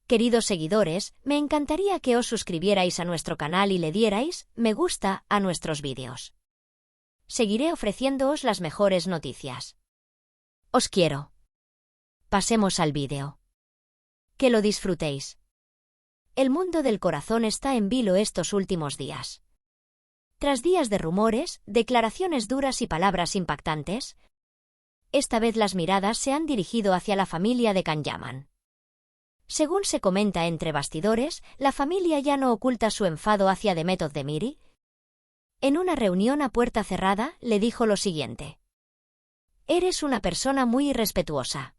Queridos seguidores, me encantaría que os suscribierais a nuestro canal y le dierais me gusta a nuestros vídeos. Seguiré ofreciéndoos las mejores noticias. Os quiero. Pasemos al vídeo. Que lo disfrutéis. El mundo del corazón está en vilo estos últimos días. Tras días de rumores, declaraciones duras y palabras impactantes, esta vez las miradas se han dirigido hacia la familia de Kanyaman. Según se comenta entre bastidores, la familia ya no oculta su enfado hacia Demet Özdemir. En una reunión a puerta cerrada, le dijo lo siguiente: «Eres una persona muy irrespetuosa».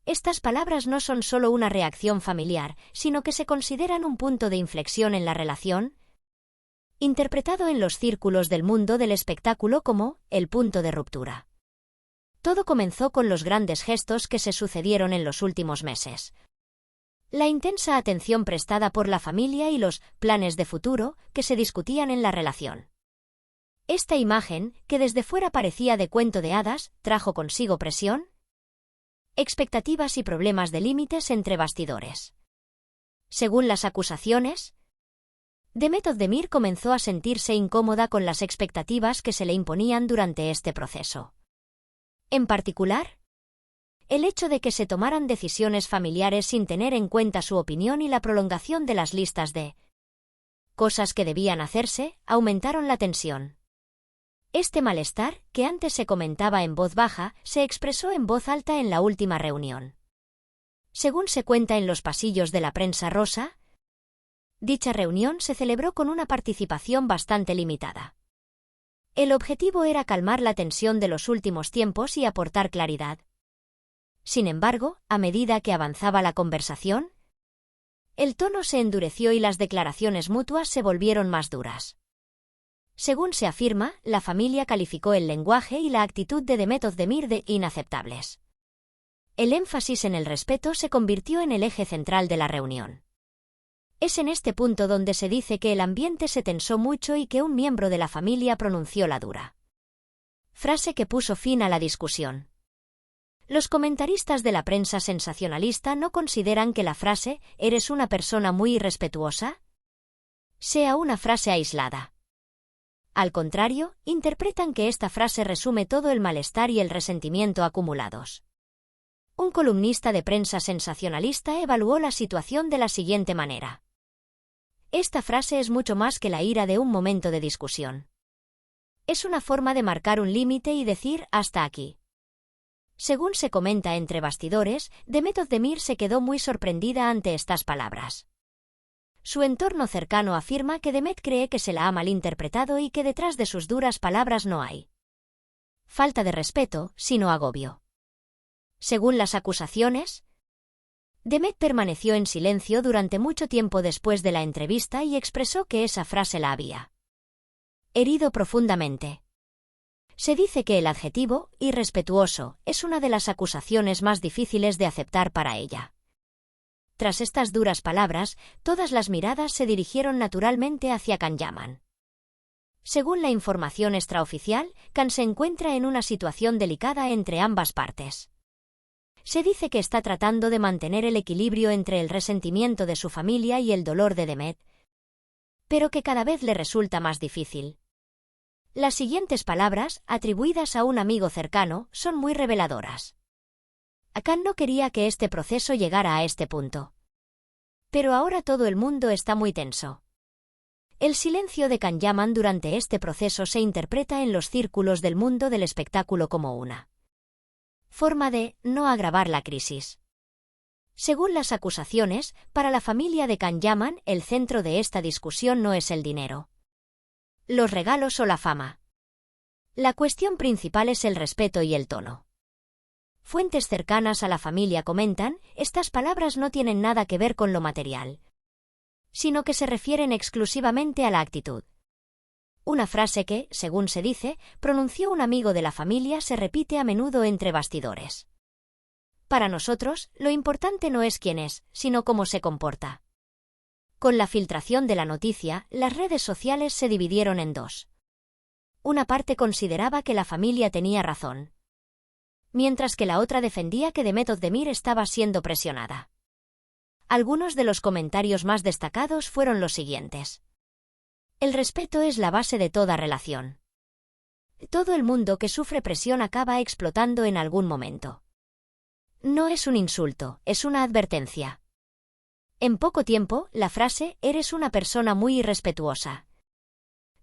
Estas palabras no son solo una reacción familiar, sino que se consideran un punto de inflexión en la relación, interpretado en los círculos del mundo del espectáculo como el punto de ruptura. Todo comenzó con los grandes gestos que se sucedieron en los últimos meses. La intensa atención prestada por la familia y los planes de futuro que se discutían en la relación. Esta imagen, que desde fuera parecía de cuento de hadas, trajo consigo presión, expectativas y problemas de límites entre bastidores. Según las acusaciones, Demet Özdemir comenzó a sentirse incómoda con las expectativas que se le imponían durante este proceso. En particular, el hecho de que se tomaran decisiones familiares sin tener en cuenta su opinión y la prolongación de las listas de cosas que debían hacerse, aumentaron la tensión. Este malestar, que antes se comentaba en voz baja, se expresó en voz alta en la última reunión. Según se cuenta en los pasillos de la prensa rosa, dicha reunión se celebró con una participación bastante limitada. El objetivo era calmar la tensión de los últimos tiempos y aportar claridad. Sin embargo, a medida que avanzaba la conversación, el tono se endureció y las declaraciones mutuas se volvieron más duras. Según se afirma, la familia calificó el lenguaje y la actitud de Demet Özdemir de inaceptables. El énfasis en el respeto se convirtió en el eje central de la reunión. Es en este punto donde se dice que el ambiente se tensó mucho y que un miembro de la familia pronunció la dura frase que puso fin a la discusión. Los comentaristas de la prensa sensacionalista no consideran que la frase «eres una persona muy irrespetuosa» sea una frase aislada. Al contrario, interpretan que esta frase resume todo el malestar y el resentimiento acumulados. Un columnista de prensa sensacionalista evaluó la situación de la siguiente manera: «Esta frase es mucho más que la ira de un momento de discusión. Es una forma de marcar un límite y decir hasta aquí». Según se comenta entre bastidores, Demet Özdemir se quedó muy sorprendida ante estas palabras. Su entorno cercano afirma que Demet cree que se la ha malinterpretado y que detrás de sus duras palabras no hay falta de respeto, sino agobio. Según las acusaciones, Demet permaneció en silencio durante mucho tiempo después de la entrevista y expresó que esa frase la había herido profundamente. Se dice que el adjetivo irrespetuoso es una de las acusaciones más difíciles de aceptar para ella. Tras estas duras palabras, todas las miradas se dirigieron naturalmente hacia Kanyaman. Según la información extraoficial, Kan se encuentra en una situación delicada entre ambas partes. Se dice que está tratando de mantener el equilibrio entre el resentimiento de su familia y el dolor de Demet, pero que cada vez le resulta más difícil. Las siguientes palabras, atribuidas a un amigo cercano, son muy reveladoras. Kan no quería que este proceso llegara a este punto. Pero ahora todo el mundo está muy tenso. El silencio de Kanyaman durante este proceso se interpreta en los círculos del mundo del espectáculo como una forma de no agravar la crisis. Según las acusaciones, para la familia de Kanyaman, el centro de esta discusión no es el dinero, los regalos o la fama. La cuestión principal es el respeto y el tono. Fuentes cercanas a la familia comentan, estas palabras no tienen nada que ver con lo material, sino que se refieren exclusivamente a la actitud. Una frase que, según se dice, pronunció un amigo de la familia se repite a menudo entre bastidores. Para nosotros, lo importante no es quién es, sino cómo se comporta. Con la filtración de la noticia, las redes sociales se dividieron en dos. Una parte consideraba que la familia tenía razón, mientras que la otra defendía que Demet Özdemir estaba siendo presionada. Algunos de los comentarios más destacados fueron los siguientes. El respeto es la base de toda relación. Todo el mundo que sufre presión acaba explotando en algún momento. No es un insulto, es una advertencia. En poco tiempo, la frase «eres una persona muy irrespetuosa»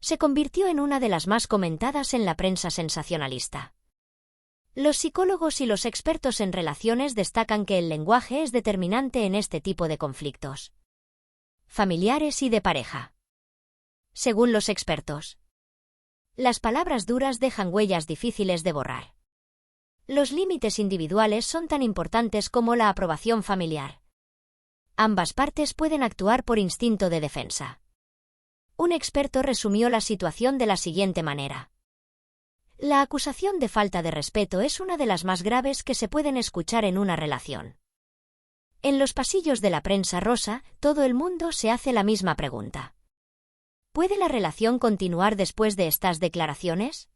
se convirtió en una de las más comentadas en la prensa sensacionalista. Los psicólogos y los expertos en relaciones destacan que el lenguaje es determinante en este tipo de conflictos familiares y de pareja. Según los expertos, las palabras duras dejan huellas difíciles de borrar. Los límites individuales son tan importantes como la aprobación familiar. Ambas partes pueden actuar por instinto de defensa. Un experto resumió la situación de la siguiente manera. La acusación de falta de respeto es una de las más graves que se pueden escuchar en una relación. En los pasillos de la prensa rosa, todo el mundo se hace la misma pregunta. ¿Puede la relación continuar después de estas declaraciones?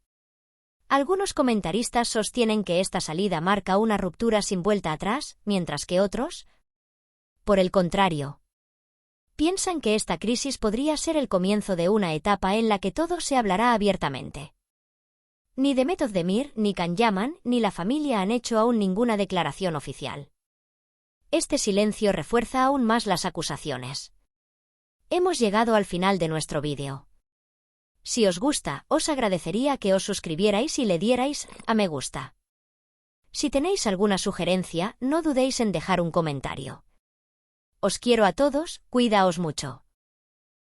Algunos comentaristas sostienen que esta salida marca una ruptura sin vuelta atrás, mientras que otros, por el contrario, piensan que esta crisis podría ser el comienzo de una etapa en la que todo se hablará abiertamente. Ni Demet Özdemir, ni Can Yaman, ni la familia han hecho aún ninguna declaración oficial. Este silencio refuerza aún más las acusaciones. Hemos llegado al final de nuestro vídeo. Si os gusta, os agradecería que os suscribierais y le dierais a me gusta. Si tenéis alguna sugerencia, no dudéis en dejar un comentario. Os quiero a todos, cuidaos mucho.